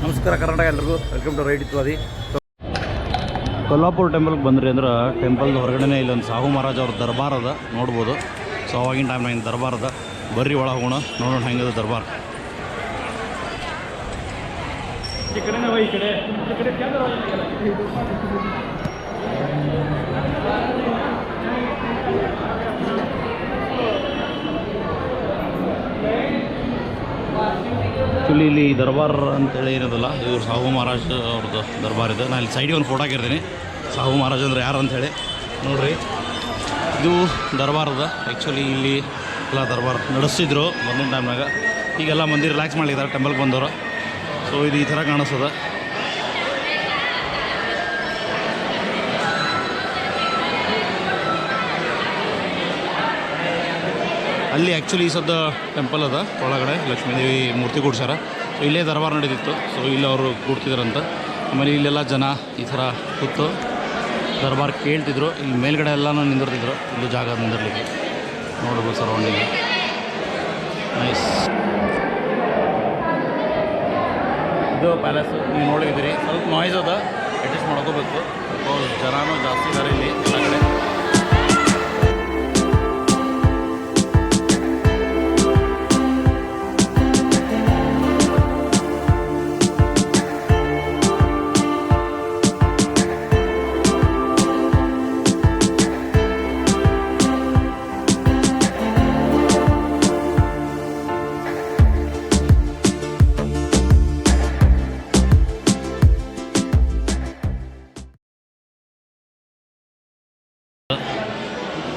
ನಮಸ್ಕಾರ ಕರ್ನಾಟಕ ಎಲ್ಲರಿಗೂ welcome to right ಇತ್ವಾದಿ. Kolhapur ಟೆಂಪಲ್ಗೆ ಬಂದ್ರಿ ಅಂದ್ರೆ ಟೆಂಪಲ್ದು ಹೊರಗಡೆ ಇಲ್ಲೊಂದು ಸಾಹು ಮಹಾರಾಜ್ ಅವ್ರ ದರ್ಬಾರ್ ಅದ ನೋಡ್ಬೋದು. ಸೊ ಅವಾಗಿನ ಟೈಮ್ನಾಗ ದರ್ಬಾರ್ ಅದ, ಬರ್ರಿ ಒಳಗೆ ಹೋಗೋಣ ನೋಡೋಣ ಹೆಂಗದ ದರ್ಬಾರ್. ಆ್ಯಕ್ಚುಲಿ ಇಲ್ಲಿ ದರ್ಬಾರ್ ಅಂತೇಳಿ ಏನದಲ್ಲ, ಇವ್ರು ಸಾಹು ಮಹಾರಾಜ್ ಅವ್ರದ್ದು ದರ್ಬಾರ್ ಇದೆ. ನಾನು ಇಲ್ಲಿ ಸೈಡಿಗೆ ಒಂದು ಫೋಟೋ ಹಾಕಿರ್ತೀನಿ. ಸಾಹು ಮಹಾರಾಜ್ ಅಂದ್ರೆ ಯಾರು ಅಂಥೇಳಿ ನೋಡಿರಿ. ಇದು ದರ್ಬಾರ್ ಅದ. ಆ್ಯಕ್ಚುಲಿ ಇಲ್ಲಿ ಎಲ್ಲ ದರ್ಬಾರ್ ನಡೆಸ್ತಿದ್ರು ಮೊದಲಿನ ಟೈಮ್ನಾಗ. ಈಗೆಲ್ಲ ಮಂದಿ ರಿಲ್ಯಾಕ್ಸ್ ಮಾಡಿದ್ದಾರೆ ಟೆಂಪಲ್ಗೆ ಬಂದವರು. ಸೊ ಇದು ಈ ಥರ ಕಾಣಿಸ್ತದ. ಅಲ್ಲಿ ಆ್ಯಕ್ಚುಲಿ ಈ ಸದ್ದ ಟೆಂಪಲ್ ಅದ ಒಳಗಡೆ ಲಕ್ಷ್ಮೀದೇವಿ ಮೂರ್ತಿ ಕೂಡ್ಸ್ಯಾರ. ಸೊ ಇಲ್ಲೇ ದರ್ಬಾರ್ ನಡೀತಿತ್ತು. ಸೊ ಇಲ್ಲಿ ಅವರು ಕೂಡ್ತಿದ್ರಂತ. ಆಮೇಲೆ ಇಲ್ಲೆಲ್ಲ ಜನ ಈ ಥರ ಕೂತು ದರ್ಬಾರ್ ಕೇಳ್ತಿದ್ರು. ಇಲ್ಲಿ ಮೇಲ್ಗಡೆ ಎಲ್ಲನೂ ನಿಂದಿರ್ತಿದ್ರು. ಇಲ್ಲಿ ಜಾಗ ನಿಂದಿರ್ಲಿಕ್ಕೆ ನೋಡ್ಬೋದು ಸರೌಂಡಿಂಗ್. ನೈಸ್. ಇದು ಪ್ಯಾಲೇಸು ನೀವು ನೋಡಿದ್ದೀರಿ. ಸ್ವಲ್ಪ ನಾಯ್ಸ್ ಅದ, ಅಡ್ಜಸ್ಟ್ ಮಾಡ್ಕೋಬೇಕು. ಬಿಕಾಸ್ ಜನನೂ ಜಾಸ್ತಿ ಇದ್ದಾರೆ ಇಲ್ಲಿ ಎಲ್ಲ ಕಡೆ.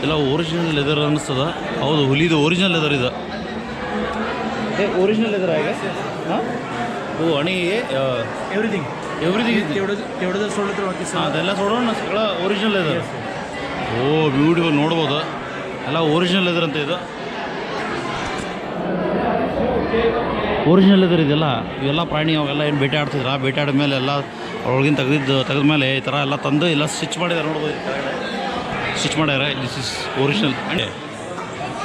ಎಲ್ಲ ಒರಿಜಿನಲ್ ಲೆದರ್ ಅನ್ನಿಸ್ತದ. ಹೌದು, ಹುಲಿದು ಒರಿಜಿನಲ್ ಲೆದರ್ ಇದು. ಒರಿಜಿನಲ್ ಲೆದರ್ ಆಗ ಹಾಂ ಓ ಅಣಿ ಎವ್ರಿಥಿಂಗ್ ಅದೆಲ್ಲ ಸೋಡೋಣ ಸಗಳ ಒರಿಜಿನಲ್ ಲೆದರ್. ಓ ಬ್ಯೂಟಿಫುಲ್, ನೋಡ್ಬೋದು ಎಲ್ಲ ಒರಿಜಿನಲ್ ಲೆದರ್ ಅಂತ. ಇದು ಒರಿಜಿನಲ್ ಲೆದರ್ ಇದೆಲ್ಲ. ಇವೆಲ್ಲ ಪ್ರಾಣಿ ಅವೆಲ್ಲ ಏನು ಬೇಟೆ ಆಡ್ತಿದ್ರು. ಆ ಬೇಟೆ ಆಡಿದ ಮೇಲೆ ಎಲ್ಲ ಒಳಗಿನ ತೆಗೆದ ಮೇಲೆ ಈ ಥರ ಎಲ್ಲ ತಂದು ಎಲ್ಲ ಸ್ಟಿಚ್ ಮಾಡಿದ್ದಾರೆ. ನೋಡ್ಬೋದು ಸ್ಟಿಚ್ ಮಾಡ್ಯಾರ. This is original.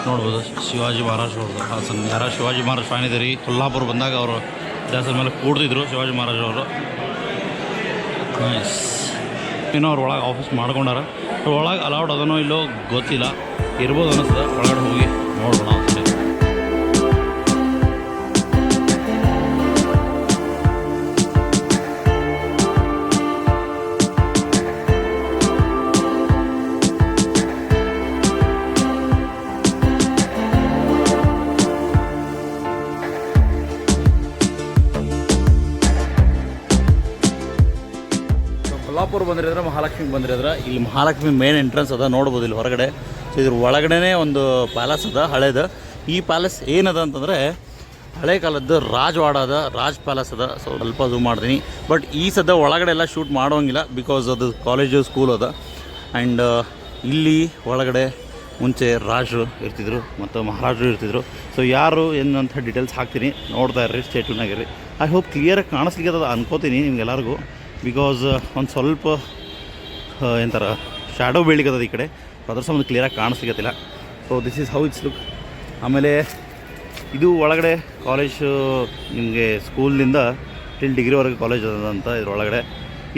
ನೋಡ್ಬೋದು ಶಿವಾಜಿ ಮಹಾರಾಜ್ ಅವ್ರದ್ದು ಹಾಸನ್. ಯಾರ ಶಿವಾಜಿ ಮಹಾರಾಜ್ ಫ್ಯಾನ್ ಇದೆ ರೀ. ಕೊಲ್ಲಾಪುರ ಬಂದಾಗ ಅವರು ಜಾಸ್ತಿ ಮೇಲೆ ಕೂಡ್ತಿದ್ರು ಶಿವಾಜಿ ಮಹಾರಾಜ್ ಅವರು. ನೈಸ್. ಏನೋ ಅವ್ರು ಒಳಗೆ ಆಫೀಸ್ ಮಾಡ್ಕೊಂಡಾರ. ಒಳಗೆ ಅಲೌಡ್ ಅದನ್ನೋ ಇಲ್ಲೋ ಗೊತ್ತಿಲ್ಲ, ಇರ್ಬೋದು ಅನ್ನಿಸ್ತದೆ. ಒಳಗಡೆ ಹೋಗಿ ನೋಡೋಣ ಅನ್ಸಲಿ. ಕೊಲ್ಲಾಪುರ ಬಂದಿರಿದ್ರೆ ಮಹಾಲಕ್ಷ್ಮಿಗೆ ಬಂದಿರಿದ್ರೆ ಇಲ್ಲಿ ಮಹಾಲಕ್ಷ್ಮಿ ಮೇನ್ ಎಂಟ್ರೆನ್ಸ್ ಅದ. ನೋಡ್ಬೋದು ಇಲ್ಲಿ ಹೊರಗಡೆ. ಸೊ ಇದ್ರ ಒಳಗಡೆ ಒಂದು ಪ್ಯಾಲೇಸ್ ಅದ ಹಳೇದು. ಈ ಪ್ಯಾಲೇಸ್ ಏನದ ಅಂತಂದರೆ ಹಳೆ ಕಾಲದ್ದು ರಾಜವಾಡ ಅದ, ರಾಜ್ ಪ್ಯಾಲೇಸ್ ಅದ. ಸೊ ಸ್ವಲ್ಪ ಝೂಮ್ ಮಾಡ್ತೀನಿ. ಬಟ್ ಈ ಸದ್ದ ಒಳಗಡೆ ಎಲ್ಲ ಶೂಟ್ ಮಾಡೋಂಗಿಲ್ಲ, ಬಿಕಾಸ್ ಅದು ಕಾಲೇಜು ಸ್ಕೂಲ್ ಅದ. ಆ್ಯಂಡ್ ಇಲ್ಲಿ ಒಳಗಡೆ ಮುಂಚೆ ರಾಜರು ಇರ್ತಿದ್ರು ಮತ್ತು ಮಹಾರಾಜರು ಇರ್ತಿದ್ರು. ಸೊ ಯಾರು ಏನಂತ ಡೀಟೇಲ್ಸ್ ಹಾಕ್ತೀನಿ, ನೋಡ್ತಾ ಇರ್ರಿ, ಸ್ಟೇಟ್ಯೂನಾಗಿರ್ರಿ. ಐ ಹೋಪ್ ಕ್ಲಿಯರಾಗಿ ಕಾಣಿಸ್ಲಿಕ್ಕೆ ಅದ ಅನ್ಕೋತೀನಿ ನಿಮ್ಗೆಲ್ಲರಿಗೂ. ಬಿಕಾಸ್ ಒಂದು ಸ್ವಲ್ಪ ಏನಂತಾರೆ ಶ್ಯಾಡೋ ಬೀಳಿಕತ್ತದ ಈ ಕಡೆ. ಅದ್ರ ಸಂಬಂಧ ಕ್ಲಿಯರಾಗಿ ಕಾಣಿಸ್ಲಿಕ್ಕತ್ತಿಲ್ಲ. So this is how it's look. ಆಮೇಲೆ ಇದು ಒಳಗಡೆ ಕಾಲೇಜು, ನಿಮಗೆ ಸ್ಕೂಲಿಂದ ಟಿಲ್ ಡಿಗ್ರಿವರೆಗೆ ಕಾಲೇಜ್ ಅದ ಅಂತ ಇದ್ರೊಳಗಡೆ.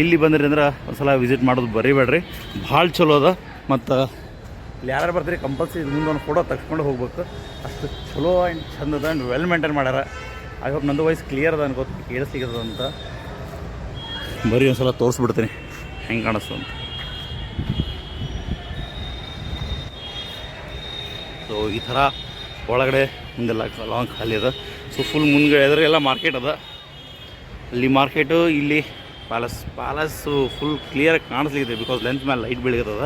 ಇಲ್ಲಿ ಬಂದಿರಿ ಅಂದ್ರೆ ಒಂದು ಸಲ ವಿಸಿಟ್ ಮಾಡೋದು ಬರೀಬೇಡ್ರಿ, ಭಾಳ ಚಲೋ ಅದ. ಮತ್ತು ಇಲ್ಲಿ ಯಾರು ಬರ್ತೀರಿ ಕಂಪಲ್ಸರಿ ಮುಂದೆ ಒಂದು ಫೋಟೋ ತೆಗೆಸ್ಕೊಂಡು ಹೋಗ್ಬೇಕು. ಅಷ್ಟು ಚಲೋ ಆ್ಯಂಡ್ ಚಂದ ಅದ ಆ್ಯಂಡ್ ವೆಲ್ ಮೇಂಟೈನ್ ಮಾಡ್ಯಾರ. ಐ ಹೋಪ್ ನಂದು ವಾಯ್ಸ್ ಕ್ಲಿಯರ್ ಅದ ಅನ್ಕೋತ ಕೇಳಿಸ್ಲಿಕ್ಕದ ಅಂತ. ಬರೀ ಒಂದು ಸಲ ತೋರಿಸ್ಬಿಡ್ತೀನಿ ಹೆಂಗೆ ಕಾಣಿಸ್ತು ಅಂತ. ಸೊ ಈ ಥರ ಒಳಗಡೆ ಮುಂದೆಲ್ಲ ಲಾಂಗ್ ಖಾಲಿ ಅದ. ಸೊ ಫುಲ್ ಮುಂದ್ಗಡೆ ಎದುರೆಲ್ಲ ಮಾರ್ಕೆಟ್ ಅದ. ಅಲ್ಲಿ ಮಾರ್ಕೆಟು, ಇಲ್ಲಿ ಪ್ಯಾಲೇಸು ಫುಲ್ ಕ್ಲಿಯರಾಗಿ ಕಾಣಿಸ್ಲಿಕ್ಕೆ ಬಿಕಾಸ್ ಲೆನ್ಸ್ ಮೇಲೆ ಲೈಟ್ ಬೀಳಿರ್ತದ.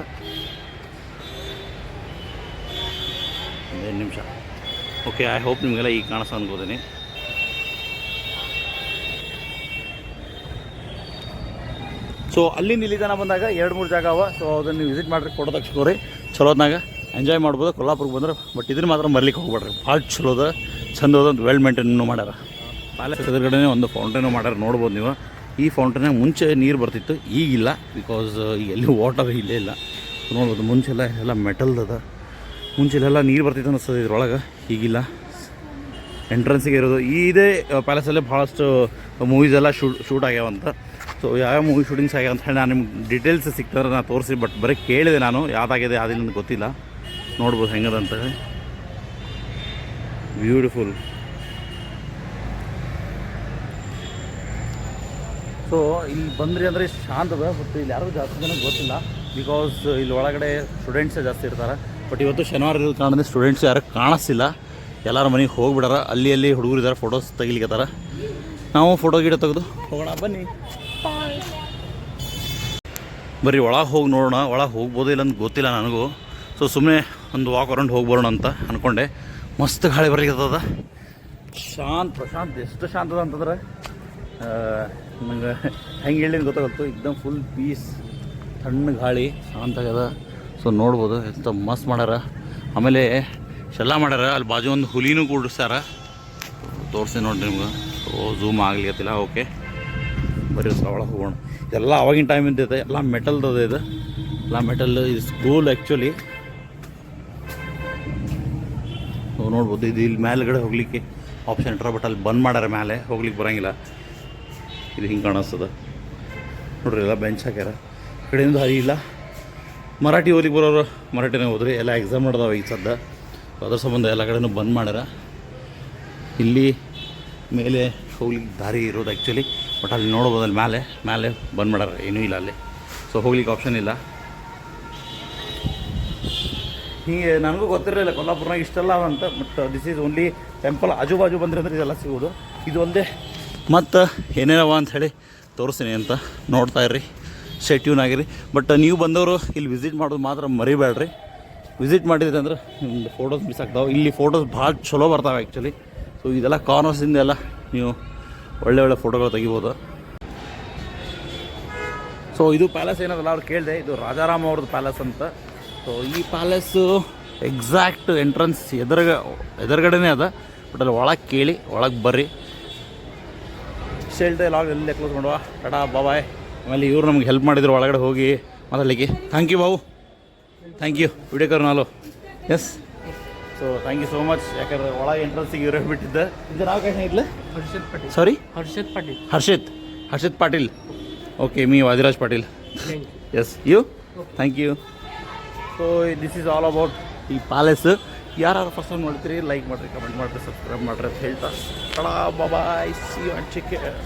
ಒಂದೇನು ನಿಮಿಷ. ಓಕೆ, ಐ ಹೋಪ್ ನಿಮಗೆಲ್ಲ ಈಗ ಕಾಣಿಸ್ತಾ ಅನ್ಕೋತೀನಿ. ಸೊ ಅಲ್ಲಿಂದ ಇಲ್ಲಿ ತನಕ ಬಂದಾಗ 2-3 ಜಾಗ ಅವ. ಸೊ ಅದನ್ನು ನೀವು ವಿಸಿಟ್ ಮಾಡಿರಿ, ಫೋಟೋ ತೆಗೆಸ್ಕೋರಿ. ಚಲೋತ್ನಾಗ ಎಂಜಾಯ್ ಮಾಡ್ಬೋದು ಕೊಲ್ಲಾಪುರಕ್ಕೆ ಬಂದ್ರೆ. ಬಟ್ ಇದ್ರ ಮಾತ್ರ ಮರ್ಲಿಕ್ಕೆ ಹೋಗ್ಬೇಡ್ರಿ, ಭಾಳ ಚಲೋ ಅದ, ಚಂದ ಅದ, ವೆಲ್ ಮೇಂಟೈನು ಮಾಡ್ಯಾರ. ಪ್ಯಾಲೇಸ್ ಎದುರುಗಡೆ ಒಂದು ಫೌಂಟೇನು ಮಾಡ್ಯಾರ, ನೋಡ್ಬೋದು ನೀವು. ಈ ಫೌಂಟೇನಾಗ ಮುಂಚೆ ನೀರು ಬರ್ತಿತ್ತು, ಈಗಿಲ್ಲ. ಬಿಕಾಸ್ ಈಗ ಎಲ್ಲಿ ವಾಟರ್ ಇಲ್ಲೇ ಇಲ್ಲ. ನೋಡ್ಬೋದು ಮುಂಚೆಲ್ಲ ಎಲ್ಲ ಮೆಟಲ್ದದ. ಮುಂಚೆಲ್ಲ ನೀರು ಬರ್ತಿತ್ತು ಅನ್ನಿಸ್ತದೆ ಇದ್ರೊಳಗೆ, ಈಗಿಲ್ಲ. ಎಂಟ್ರೆನ್ಸಿಗೆ ಇರೋದು ಇದೇ ಪ್ಯಾಲೇಸಲ್ಲೇ ಭಾಳಷ್ಟು ಮೂವೀಸ್ ಎಲ್ಲ ಶೂಟ್ ಆಗ್ಯಾವಂತ. ಸೊ ಯಾವ್ಯಾವ ಮೂವಿ ಶೂಟಿಂಗ್ಸ್ ಆಗ್ಯಾವ ಅಂತ ಹೇಳಿ ನಾನು ನಿಮ್ಗೆ ಡೀಟೇಲ್ಸ್ ಸಿಗ್ತಾರೆ ನಾನು ತೋರಿಸಿ, ಬಟ್ ಬರೀ ಕೇಳಿದೆ ನಾನು ಯಾವುದಾಗಿದೆ ಯಾವುದಿಲ್ಲ ಅಂತ ಗೊತ್ತಿಲ್ಲ. ನೋಡ್ಬೋದು ಹೆಂಗದ ಅಂತ ಹೇಳಿ. ಬ್ಯೂಟಿಫುಲ್. ಸೊ ಇಲ್ಲಿ ಬಂದ್ರಿ ಅಂದರೆ ಶಾಂತ ಅದ, ಬಟ್ ಇಲ್ಲಿ ಯಾರಿಗೂ ಜಾಸ್ತಿ ಜನ ಗೊತ್ತಿಲ್ಲ, ಬಿಕಾಸ್ ಇಲ್ಲಿ ಒಳಗಡೆ ಸ್ಟೂಡೆಂಟ್ಸೇ ಜಾಸ್ತಿ ಇರ್ತಾರೆ. ಬಟ್ ಇವತ್ತು ಶನಿವಾರ ಇರೋದು ಕಾರಣದಿಂದ ಸ್ಟೂಡೆಂಟ್ಸ್ ಯಾರು ಕಾಣಿಸ್ತಿಲ್ಲ, ಎಲ್ಲರ ಮನೆಗೆ ಹೋಗ್ಬಿಡಾರ. ಅಲ್ಲಿ ಹುಡುಗರು ಇದ್ದಾರೆ, ಫೋಟೋಸ್ ತೆಗಿಲಿಕ್ಕತ್ತಾರ. ನಾವು ಫೋಟೋ ಗಿಡ ತೆಗೆದು ಹೋಗೋಣ ಬನ್ನಿ. ಬರೀ ಒಳಗೆ ಹೋಗಿ ನೋಡೋಣ, ಒಳಗೆ ಹೋಗ್ಬೋದು ಇಲ್ಲ ಅಂತ ಗೊತ್ತಿಲ್ಲ ನನಗೂ. ಸೊ ಸುಮ್ಮನೆ ಒಂದು ವಾಕ್ ಅರೌಂಡ್ ಹೋಗಿ ಬರೋಣ ಅಂತ ಅಂದ್ಕೊಂಡೆ. ಮಸ್ತ್ ಗಾಳಿ ಬರ್ಲಿಕ್ಕತ್ತದ, ಪ್ರಶಾಂತ್ ಎಷ್ಟು ಶಾಂತದ ಅಂತಂದ್ರೆ ನಂಗೆ ಹೆಂಗೆ ಹೇಳಿ ಗೊತ್ತಾಗತ್ತು. ಎಕ್ದಮ್ ಫುಲ್ ಪೀಸ್, ಸಣ್ಣ ಗಾಳಿ, ಶಾಂತ ಆಗ್ಯದ. ಸೊ ನೋಡ್ಬೋದು ಎಂತ ಮಸ್ತ್ ಮಾಡ್ಯಾರ. ಆಮೇಲೆ ಶೆಲ್ಲ ಮಾಡ್ಯಾರ. ಅಲ್ಲಿ ಬಾಜು ಒಂದು ಹುಲಿನೂ ಕೂಡಿಸ್ಯಾರ, ತೋರಿಸಿ ನೋಡಿರಿ ನಿಮ್ಗೆ. So zoom ಆಗ್ಲಿಕತ್ತಿಲ್ಲ. ಓಕೆ ಬರೀ ಒಳಗೆ ಹೋಗೋಣ. ಎಲ್ಲ ಆವಾಗಿನ ಟೈಮ್ ಇದ್ದೈತೆ, ಎಲ್ಲ ಮೆಟಲ್ದದ ಇದು, ಎಲ್ಲ ಮೆಟಲ್. ಇದು ಸ್ಕೂಲ್ ಆ್ಯಕ್ಚುಲಿ. ನೋಡ್ಬೋದು ಇದು ಇಲ್ಲಿ ಮೇಲ್ಗಡೆ ಹೋಗ್ಲಿಕ್ಕೆ ಆಪ್ಷನ್ ಇಟ್ರ, ಬಟ್ ಅಲ್ಲಿ ಬಂದ್ ಮಾಡ್ಯಾರ, ಮೇಲೆ ಹೋಗ್ಲಿಕ್ಕೆ ಬರೋಂಗಿಲ್ಲ. ಇದು ಹಿಂಗೆ ಕಾಣಿಸ್ತದೆ ನೋಡ್ರಿ. ಎಲ್ಲ ಬೆಂಚ್ ಹಾಕ್ಯಾರ, ಕಡೆಯಿಂದ ಹರಿ ಇಲ್ಲ. ಮರಾಠಿ ಓದಿಗೆ ಬರೋರು ಮರಾಠಿನೇ ಹೋದ್ರಿ. ಎಲ್ಲ ಎಕ್ಸಾಮ್ ನಡೆದಾವ ಈಗ ಸದ್ದ, ಅದ್ರ ಸಂಬಂಧ ಎಲ್ಲ ಕಡೆನೂ ಬಂದ್ ಮಾಡ್ಯಾರ. ಇಲ್ಲಿ ಮೇಲೆ ಹೋಗ್ಲಿಕ್ಕೆ ದಾರಿ ಇರೋದು ಆ್ಯಕ್ಚುಲಿ, ಬಟ್ ಅಲ್ಲಿ ನೋಡ್ಬೋದು ಅಲ್ಲಿ ಮೇಲೆ ಬಂದ್ ಮಾಡ್ಯಾರ, ಏನೂ ಇಲ್ಲ ಅಲ್ಲಿ. ಸೊ ಹೋಗ್ಲಿಕ್ಕೆ ಆಪ್ಷನ್ ಇಲ್ಲ. ಹೀಗೆ ನನಗೂ ಗೊತ್ತಿರಲಿಲ್ಲ ಕೊಲ್ಲಾಪುರ್ನಾಗ ಇಷ್ಟೆಲ್ಲ ಅಂತ, but this is only temple. ಆಜು ಬಾಜು ಬಂದರೆ ಅಂದರೆ ಇದೆಲ್ಲ ಸಿಗೋದು. ಇದು ಒಂದೇ, ಮತ್ತು ಏನೇನವ ಅಂಥೇಳಿ ತೋರಿಸ್ತೀನಿ ಅಂತ ನೋಡ್ತಾ ಇರ್ರಿ, ಸ್ಟೇ ಟ್ಯೂನ್ ಆಗಿರಿ. ಬಟ್ ನೀವು ಬಂದವರು ಇಲ್ಲಿ ವಿಸಿಟ್ ಮಾಡೋದು ಮಾತ್ರ ಮರಿಬೇಡ್ರಿ. ವಿಸಿಟ್ ಮಾಡಿದ್ರಿ ಅಂದ್ರೆ ನಿಮ್ದು ಫೋಟೋಸ್ ಮಿಸ್ ಆಗ್ತಾವೆ. ಇಲ್ಲಿ ಫೋಟೋಸ್ ಭಾಳ ಚಲೋ ಬರ್ತಾವೆ ಆ್ಯಕ್ಚುಲಿ. ಸೊ ಇದೆಲ್ಲ ಕಾರ್ನರ್ಸಿಂದ ಎಲ್ಲ ನೀವು ಒಳ್ಳೆ ಫೋಟೋಗಳು ತೆಗಿಬೋದು. ಸೊ ಇದು ಪ್ಯಾಲೇಸ್ ಏನದಲ್ಲ, ಅವ್ರು ಕೇಳಿದೆ, ಇದು ರಾಜಾರಾಮ್ ಅವ್ರದ್ದು ಪ್ಯಾಲೇಸ್ ಅಂತ. ಸೊ ಈ ಪ್ಯಾಲೇಸು ಎಕ್ಸಾಕ್ಟ್ ಎಂಟ್ರೆನ್ಸ್ ಎದುರುಗಡೆನೇ ಅದ, ಬಟ್ ಅಲ್ಲಿ ಒಳಗೆ ಕೇಳಿ ಒಳಗೆ ಬರ್ರಿ. ಹೇಳ್ತಾ ಲಾಗ್ ಎಲ್ಲೇ ಕ್ಲೋಸ್ ಮಾಡುವ. ಟಾಟಾ ಬಾಯ್. ಆಮೇಲೆ ಇವ್ರು ನಮ್ಗೆ ಹೆಲ್ಪ್ ಮಾಡಿದ್ರು ಒಳಗಡೆ ಹೋಗಿ ಮಾತಾಡಲಿಕ್ಕೆ. ಥ್ಯಾಂಕ್ ಯು ಬಾವು, ಥ್ಯಾಂಕ್ ಯು ವಿಡಿಯೋ ಕರ್ನಾಲು. Yes, so thank you so much. ಯಾಕಂದರೆ ಒಳಗೆ ಎಂಟ್ರೆನ್ಸಿಗೆ ಇವ್ರು ಬಿಟ್ಟಿದ್ದೆ. ಇದು ನಾವು ಕೈ ಇದ್ಲೆ sorry Harshit Patil. Okay, me Vadiraj Patil. Yes, you thank you. So this is all about ಈ ಪ್ಯಾಲೇಸ್. ಯಾರು ಫಸ್ಟ್ ಟೈಮ್ ನೋಡ್ತೀರಿ ಲೈಕ್ ಮಾಡಿರಿ, ಕಮೆಂಟ್ ಮಾಡಿರಿ, ಸಬ್ಸ್ಕ್ರೈಬ್ ಮಾಡಿರಿ ಅಂತ ಹೇಳ್ತಾ tata bye, see you and take care.